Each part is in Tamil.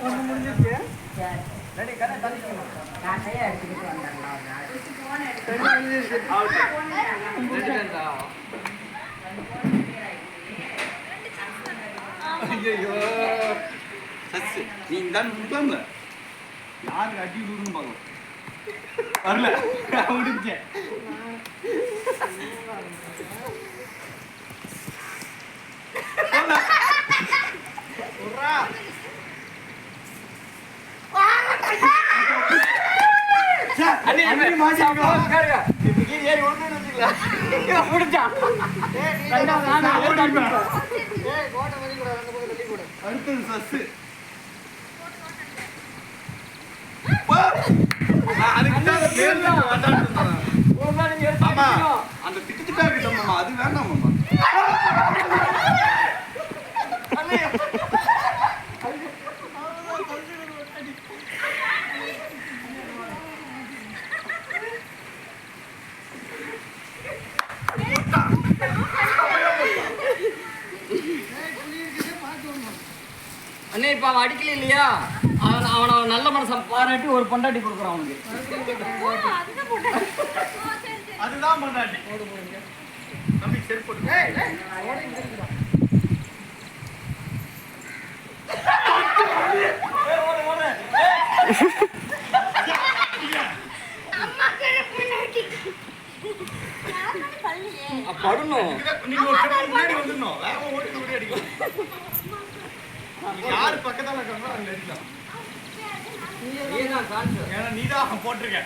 ஒன்று முடிஞ்சிருச்சு. ஐயோ சச்சு நீ இந்த முட்டம்ல யாருக்கு அடி விடுன்னு பார்க்கலாம் வரல முடிஞ்சேன். அந்த திட்டுத்திட்டா இருக்கட்டும் அது வேண்டாம். அண்ணே இப்ப அவன் அடிக்கல இல்லையா, அவனை நல்ல மனசை பாராட்டி ஒரு பொண்டாட்டி கொடுக்குறான் அவனுக்கு. அதுதான் பொண்டாட்டி. தம்பி செருப்பு படணும். நீங்க ஒரு ஸ்டெப் முன்னாடி வந்துடணும். வேகமா ஓடி ஓடி அடிக்கலாம். யாரு பக்கத்துல இருக்காங்களோ அங்க அடிக்கலாம். நீதான் சான்ஸ். ஏன்னா நீதான் போட்டிருக்க.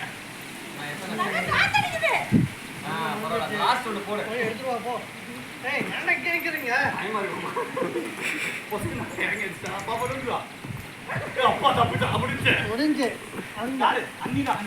பரவாயில்ல. லாஸ்ட் ஒன்று போடு. போய் எடுத்துட்டு வா போ. ஏய் என்ன கேக்குறீங்க? அப்பா தப்பிட்டா அப்படிச்சு முடிஞ்சு அண்ணிதான்